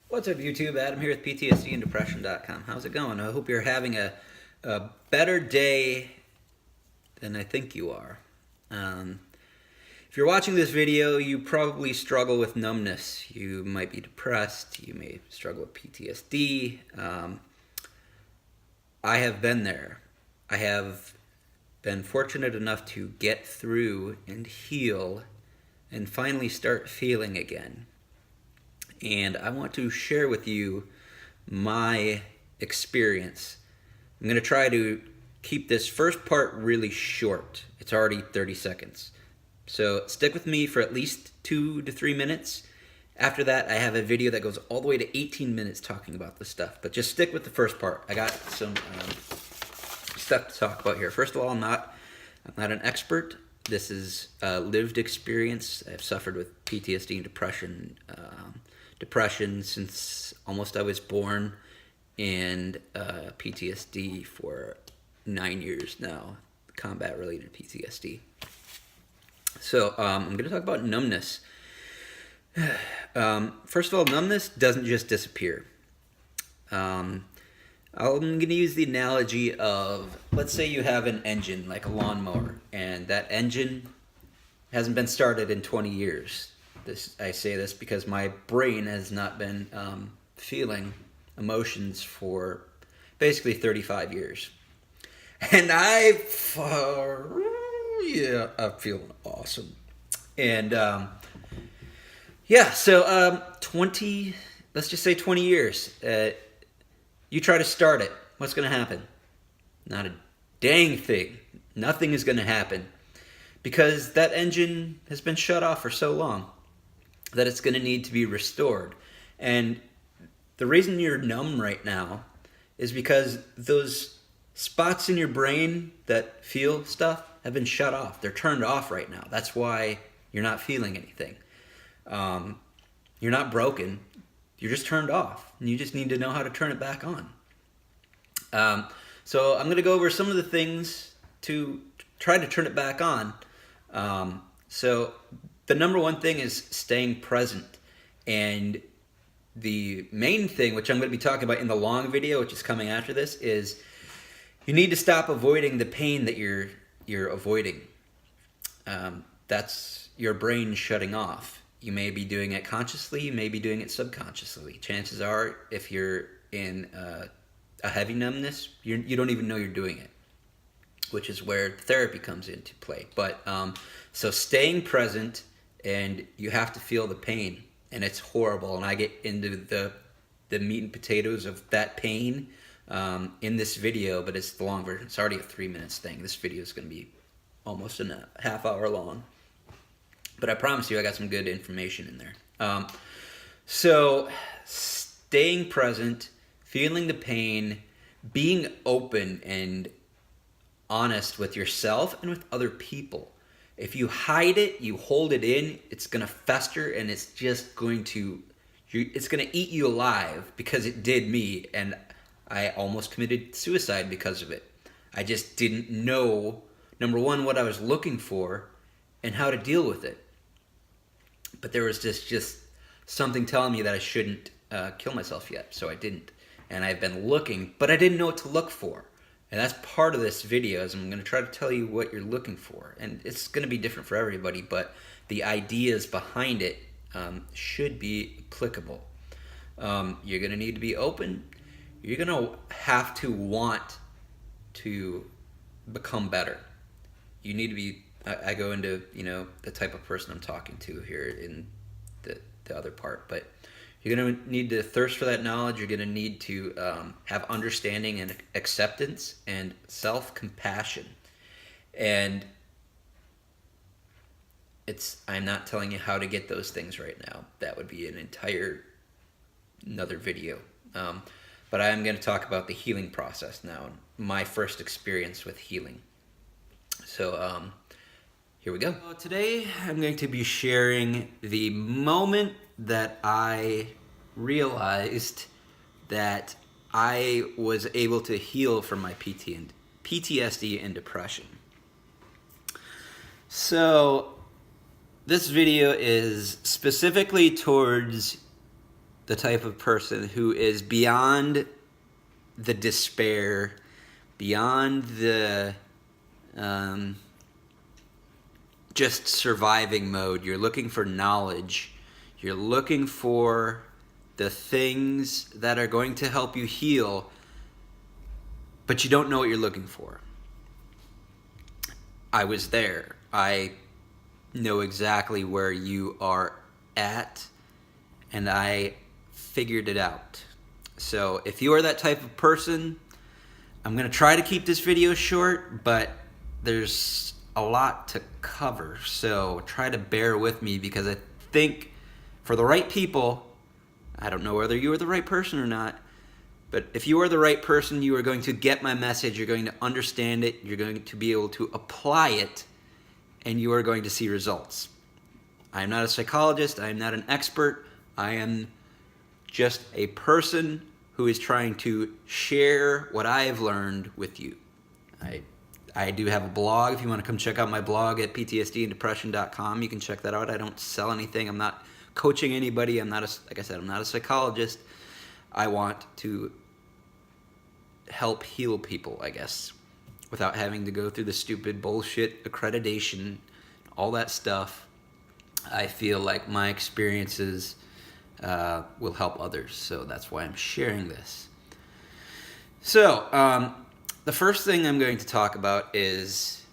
What's up, YouTube? Adam here with PTSD and Depression.com. How's it going? I hope you're having a better day than I think you are. If you're watching this video, you probably struggle with numbness. You might be depressed. You may struggle with PTSD. I have been there. I have been fortunate enough to get through and heal and finally start feeling again. And I want to share with you my experience. I'm going to try to keep this first part really short. It's already 30 seconds. So stick with me for at least 2 to 3 minutes. After that, I have a video that goes all the way to 18 minutes talking about this stuff. But just stick with the first part. I got some stuff to talk about here. First of all, I'm not an expert. This is lived experience. I've suffered with PTSD and depression since almost I was born, and PTSD for 9 years now, combat-related PTSD. So I'm going to talk about numbness. First of all, numbness doesn't just disappear. I'm going to use the analogy of, let's say you have an engine, like a lawnmower, and that engine hasn't been started in 20 years. I say this because my brain has not been feeling emotions for basically 35 years. And I'm feeling awesome. And so 20, let's just say 20 years. You try to start it. What's going to happen? Not a dang thing. Nothing is going to happen because that engine has been shut off for so long that it's going to need to be restored. And the reason you're numb right now is because those spots in your brain that feel stuff have been shut off. They're turned off right now. That's why you're not feeling anything. You're not broken. You're just turned off. And you just need to know how to turn it back on. So I'm going to go over some of the things to try to turn it back on. So the number one thing is staying present. And the main thing, which I'm going to be talking about in the long video, which is coming after this, is you need to stop avoiding the pain that you're avoiding. That's your brain shutting off. You may be doing it consciously, you may be doing it subconsciously. Chances are, if you're in a heavy numbness, you don't even know you're doing it, which is where therapy comes into play. But so staying present, and you have to feel the pain, and it's horrible. And I get into the meat and potatoes of that pain in this video, but it's the long version. It's already a 3 minutes thing. This video is going to be almost a half hour long. But I promise you I got some good information in there. So staying present, feeling the pain, being open and honest with yourself and with other people. If you hide it, you hold it in, it's going to fester, and it's just going to, it's going to eat you alive, because it did me, and I almost committed suicide because of it. I just didn't know, number one, what I was looking for and how to deal with it. But there was just something telling me that I shouldn't kill myself yet, so I didn't. And I've been looking, but I didn't know what to look for. And that's part of this video, is I'm going to try to tell you what you're looking for. And it's going to be different for everybody, but the ideas behind it should be applicable. You're going to need to be open. You're going to have to want to become better. You need to be, I go into, the type of person I'm talking to here in the other part, but you're going to need to thirst for that knowledge. You're going to need to have understanding and acceptance and self-compassion. And I'm not telling you how to get those things right now. That would be another video. But I am going to talk about the healing process now, my first experience with healing. So here we go. Today I'm going to be sharing the moment that I realized that I was able to heal from my PTSD and depression. So this video is specifically towards the type of person who is beyond the despair, beyond the just surviving mode. You're looking for knowledge. You're looking for the things that are going to help you heal, but you don't know what you're looking for. I was there. I know exactly where you are at, and I figured it out. So if you are that type of person, I'm going to try to keep this video short, but there's a lot to cover. So try to bear with me, because I think for the right people, I don't know whether you are the right person or not, but if you are the right person, you are going to get my message, you're going to understand it, you're going to be able to apply it, and you are going to see results. I am not a psychologist, I am not an expert, I am just a person who is trying to share what I have learned with you. I do have a blog. If you want to come check out my blog at ptsdanddepression.com, you can check that out. I don't sell anything. I'm not coaching anybody. I'm not like I said, I'm not a psychologist. I want to help heal people, I guess, without having to go through the stupid bullshit accreditation, all that stuff. I feel like my experiences will help others, so that's why I'm sharing this. So, the first thing I'm going to talk about is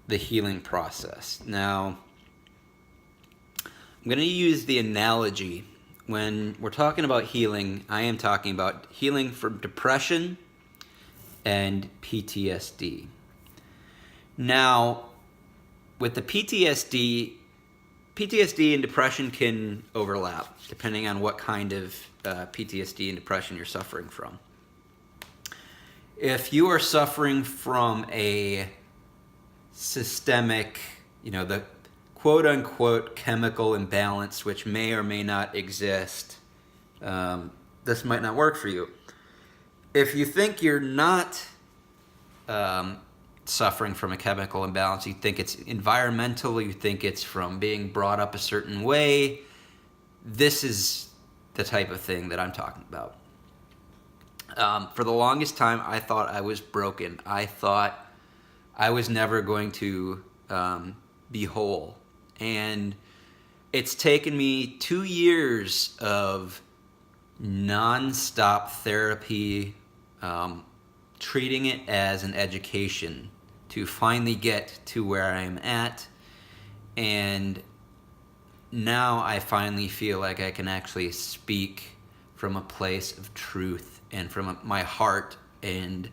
the healing process. Now, I'm going to use the analogy. When we're talking about healing, I am talking about healing from depression and PTSD. Now, with the PTSD and depression can overlap depending on what kind of PTSD and depression you're suffering from. If you are suffering from a systemic, the quote-unquote chemical imbalance, which may or may not exist, this might not work for you. If you think you're not suffering from a chemical imbalance, you think it's environmental, you think it's from being brought up a certain way, this is the type of thing that I'm talking about. For the longest time, I thought I was broken. I thought I was never going to be whole. And it's taken me 2 years of non-stop therapy, treating it as an education to finally get to where I am at. And now I finally feel like I can actually speak from a place of truth and from my heart and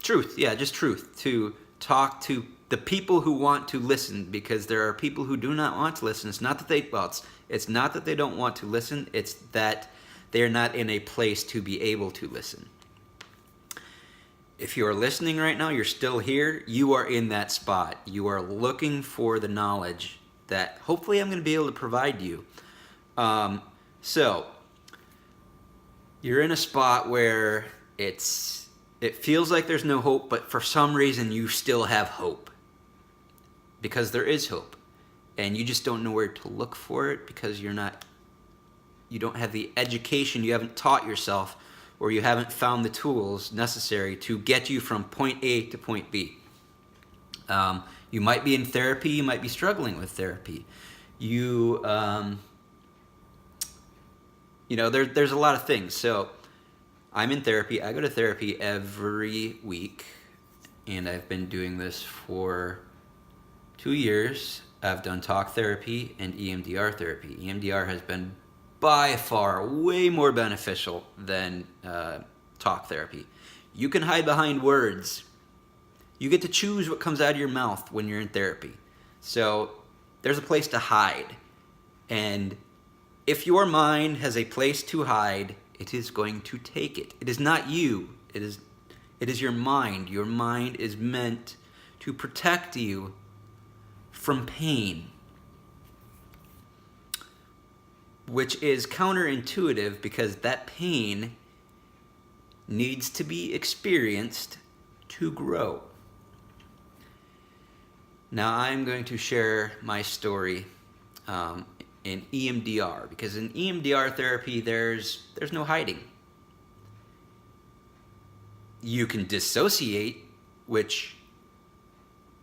truth. Yeah, just truth. To talk to the people who want to listen, because there are people who do not want to listen. It's not that it's not that they don't want to listen. It's that they're not in a place to be able to listen. If you are listening right now, you're still here, you are in that spot. You are looking for the knowledge that hopefully I'm going to be able to provide you. So, you're in a spot where it feels like there's no hope, but for some reason you still have hope. Because there is hope. And you just don't know where to look for it, because you don't have the education, you haven't taught yourself, or you haven't found the tools necessary to get you from point A to point B. You might be in therapy, you might be struggling with therapy. There's a lot of things. So I'm in therapy. I go to therapy every week, and I've been doing this for 2 years. I've done talk therapy and EMDR therapy. EMDR has been by far way more beneficial than talk therapy. You can hide behind words. You get to choose what comes out of your mouth when you're in therapy. So there's a place to hide. And if your mind has a place to hide, it is going to take it. It is not you. It is your mind. Your mind is meant to protect you from pain, which is counterintuitive, because that pain needs to be experienced to grow. Now I'm going to share my story in EMDR, because in EMDR therapy, there's no hiding. You can dissociate, which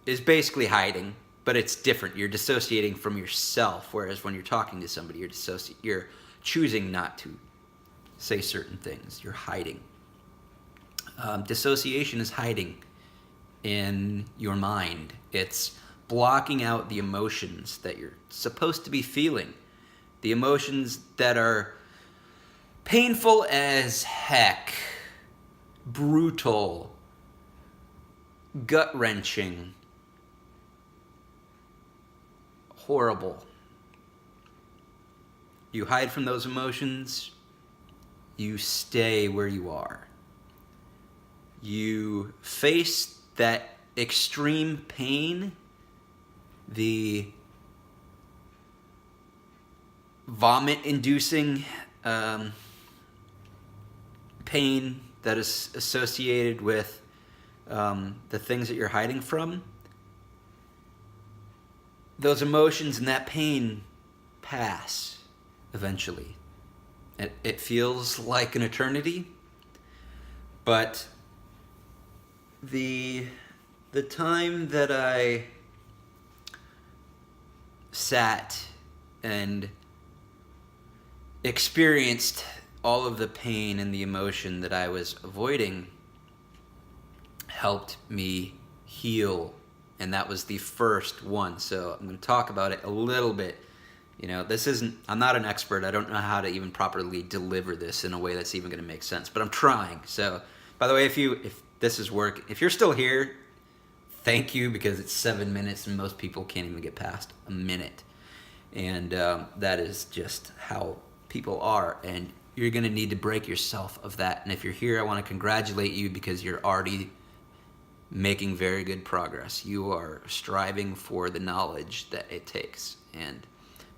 is basically hiding, but it's different. You're dissociating from yourself, whereas when you're talking to somebody, you're choosing not to say certain things. You're hiding. Dissociation is hiding in your mind. It's blocking out the emotions that you're supposed to be feeling. The emotions that are painful as heck, brutal, gut-wrenching, horrible. You hide from those emotions. You stay where you are. You face that extreme pain, the vomit-inducing pain that is associated with the things that you're hiding from. Those emotions and that pain pass eventually. It feels like an eternity, but the time that I sat and experienced all of the pain and the emotion that I was avoiding helped me heal, and that was the first one. So I'm going to talk about it a little bit. You know, I'm not an expert. I don't know how to even properly deliver this in a way that's even going to make sense, but I'm trying. So, by the way, if this is work, if you're still here, thank you, because it's 7 minutes and most people can't even get past a minute. And that is just how people are. And you're going to need to break yourself of that. And if you're here, I want to congratulate you, because you're already making very good progress. You are striving for the knowledge that it takes. And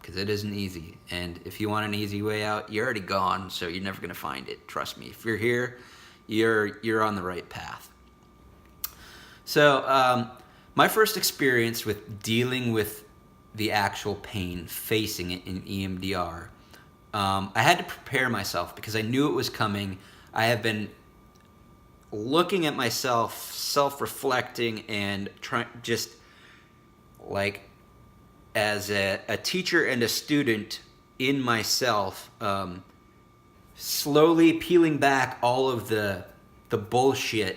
because it isn't easy. And if you want an easy way out, you're already gone, so you're never going to find it. Trust me. If you're here, you're on the right path. So my first experience with dealing with the actual pain, facing it in EMDR, I had to prepare myself because I knew it was coming. I have been looking at myself, self-reflecting, and just like as a teacher and a student in myself, slowly peeling back all of the bullshit,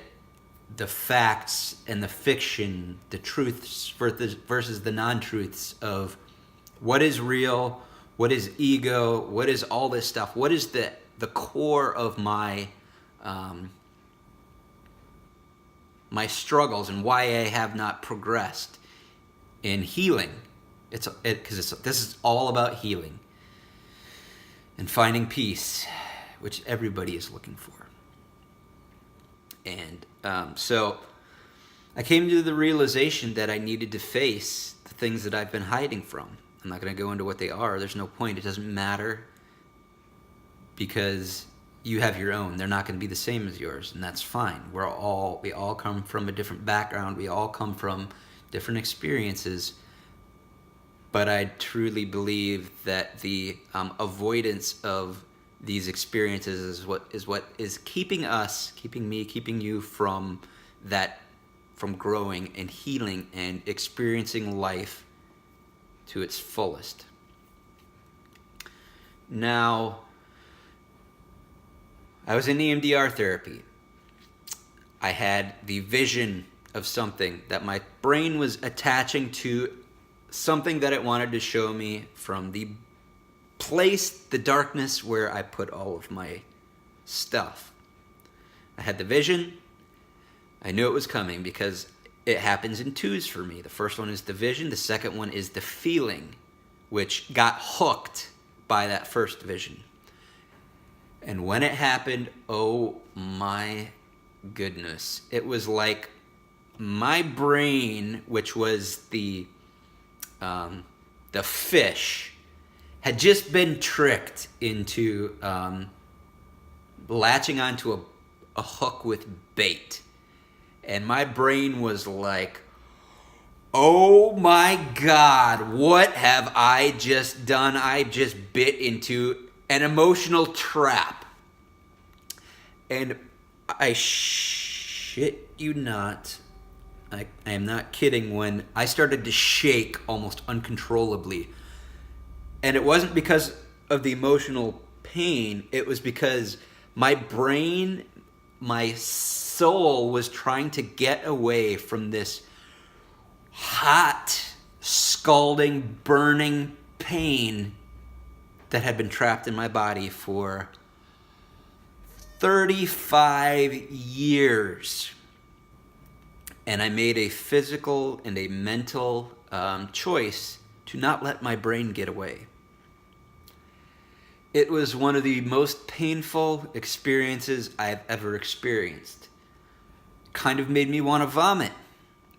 the facts and the fiction, the truths versus the non-truths of what is real, what is ego, what is all this stuff, what is the core of my my struggles and why I have not progressed in healing. Because this is all about healing and finding peace, which everybody is looking for. And so I came to the realization that I needed to face the things that I've been hiding from. I'm not going to go into what they are. There's no point. It doesn't matter, because you have your own. They're not going to be the same as yours, and that's fine. We all come from a different background. We all come from different experiences. But I truly believe that the avoidance of these experiences is what is keeping me, keeping you from growing and healing and experiencing life to its fullest. Now, I was in EMDR therapy. I had the vision of something that my brain was attaching to, something that it wanted to show me from the place, the darkness where I put all of my stuff. I had the vision. I knew it was coming because it happens in twos for me. The first one is the vision. The second one is the feeling, which got hooked by that first vision. And when it happened, oh my goodness. It was like my brain, which was the fish, had just been tricked into latching onto a hook with bait. And my brain was like, Oh my God, what have I just done? I just bit into an emotional trap. And I shit you not, I am not kidding, when I started to shake almost uncontrollably. And it wasn't because of the emotional pain, it was because my brain, my soul was trying to get away from this hot, scalding, burning pain that had been trapped in my body for 35 years. And I made a physical and a mental choice to not let my brain get away. It was one of the most painful experiences I've ever experienced. Kind of made me want to vomit.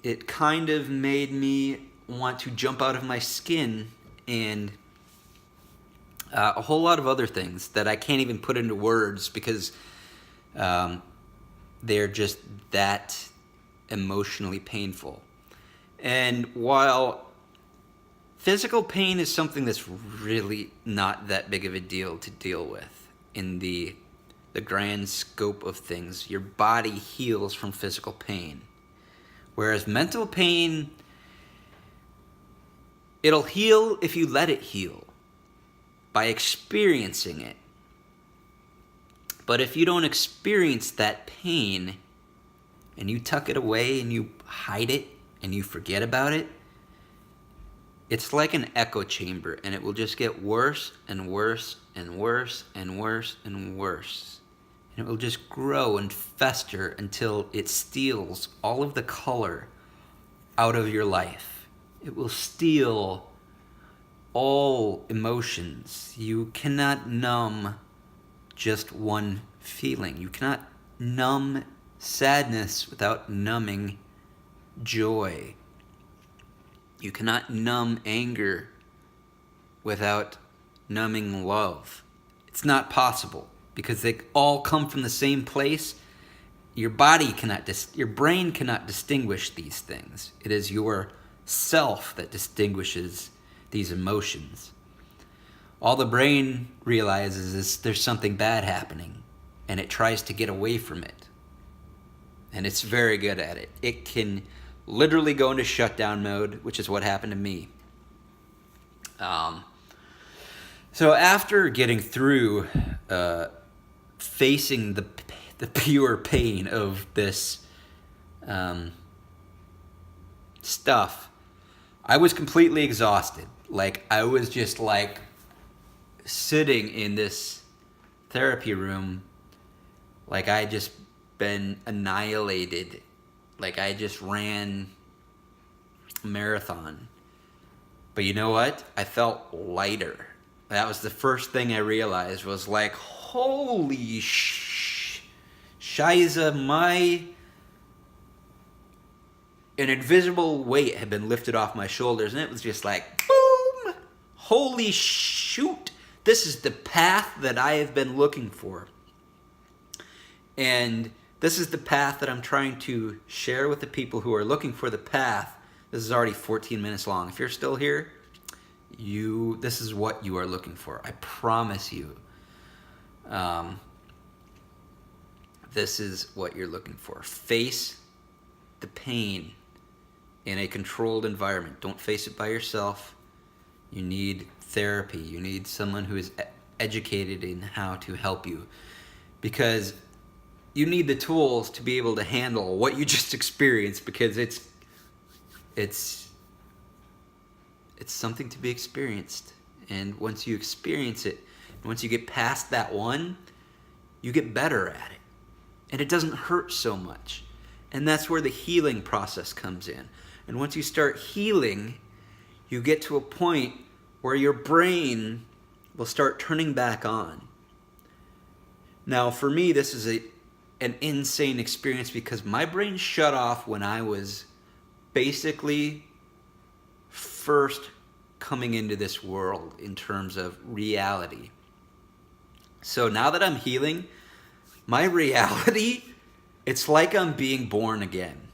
It kind of made me want to jump out of my skin, and a whole lot of other things that I can't even put into words because they're just that emotionally painful. And while physical pain is something that's really not that big of a deal to deal with in the grand scope of things, your body heals from physical pain. Whereas mental pain, it'll heal if you let it heal by experiencing it. But if you don't experience that pain and you tuck it away and you hide it and you forget about it, it's like an echo chamber, and it will just get worse and worse and worse and worse and worse. And it will just grow and fester until it steals all of the color out of your life. It will steal all emotions. You cannot numb just one feeling. You cannot numb sadness without numbing joy. You cannot numb anger without numbing love. It's not possible because they all come from the same place. Your body cannot, your brain cannot distinguish these things. It is your self that distinguishes these emotions. All the brain realizes is there's something bad happening, and it tries to get away from it. And it's very good at it. It can literally go into shutdown mode, which is what happened to me. So after getting through facing the pure pain of this stuff, I was completely exhausted. Like, I was just like sitting in this therapy room like I just been annihilated. Like I just ran a marathon. But you know what? I felt lighter. That was the first thing I realized, was like, holy shiza, an invisible weight had been lifted off my shoulders, and it was just like, boom! Holy shoot! This is the path that I have been looking for. And this is the path that I'm trying to share with the people who are looking for the path. This is already 14 minutes long. If you're still here, this is what you are looking for. I promise you. This is what you're looking for. Face the pain in a controlled environment. Don't face it by yourself. You need therapy. You need someone who is educated in how to help you. Because you need the tools to be able to handle what you just experienced, because it's something to be experienced. And once you experience it, once you get past that one, you get better at it. And it doesn't hurt so much. And that's where the healing process comes in. And once you start healing, you get to a point where your brain will start turning back on. Now, for me, this is an insane experience because my brain shut off when I was basically first coming into this world in terms of reality. So now that I'm healing, my reality, it's like I'm being born again.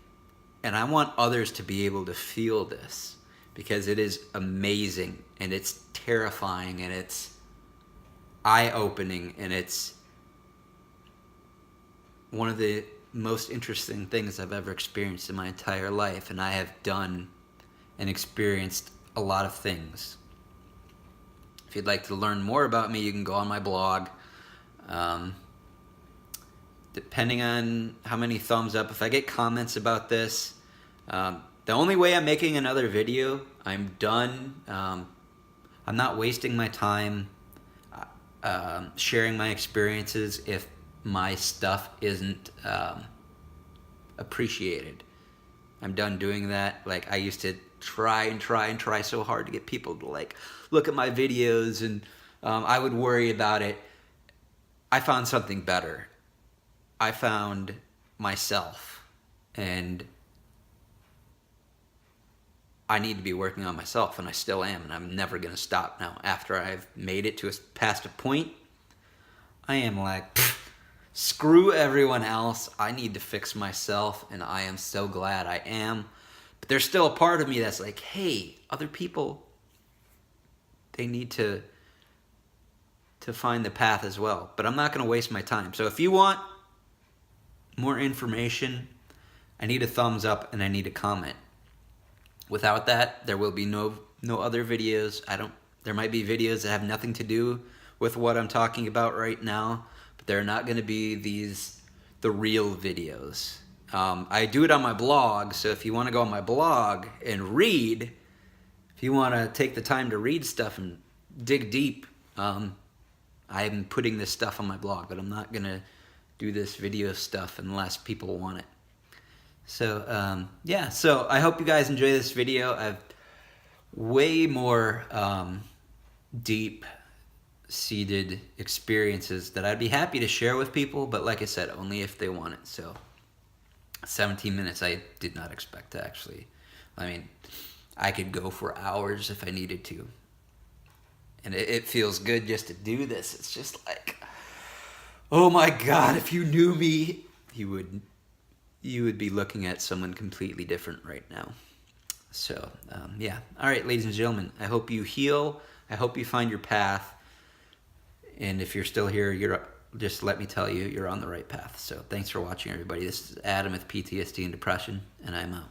And I want others to be able to feel this, because it is amazing, and it's terrifying, and it's eye-opening, and it's one of the most interesting things I've ever experienced in my entire life. And I have done and experienced a lot of things. If you'd like to learn more about me, you can go on my blog. Depending on how many thumbs up, if I get comments about this, the only way I'm making another video, I'm done. I'm not wasting my time sharing my experiences if my stuff isn't appreciated. I'm done doing that. Like, I used to try so hard to get people to like look at my videos, and I would worry about it. I found something better. I found myself, and I need to be working on myself, and I still am, and I'm never going to stop now. After I've made it to past a point, I am like, screw everyone else. I need to fix myself, and I am so glad I am. But there's still a part of me that's like, hey, other people, they need to find the path as well. But I'm not going to waste my time. So if you want more information, I need a thumbs up and I need a comment. Without that, there will be no other videos. There might be videos that have nothing to do with what I'm talking about right now, but they're not going to be the real videos. I do it on my blog, so if you want to go on my blog and read, if you want to take the time to read stuff and dig deep, I'm putting this stuff on my blog, but I'm not going to do this video stuff unless people want it. So, yeah, so I hope you guys enjoy this video. I've way more deep-seated experiences that I'd be happy to share with people, but like I said, only if they want it. So 17 minutes, I did not expect to actually. I mean, I could go for hours if I needed to. And it feels good just to do this. It's just like, oh my God, if you knew me, you would be looking at someone completely different right now. So, yeah. All right, ladies and gentlemen, I hope you heal. I hope you find your path. And if you're still here, just let me tell you, you're on the right path. So thanks for watching, everybody. This is Adam with PTSD and Depression, and I'm out.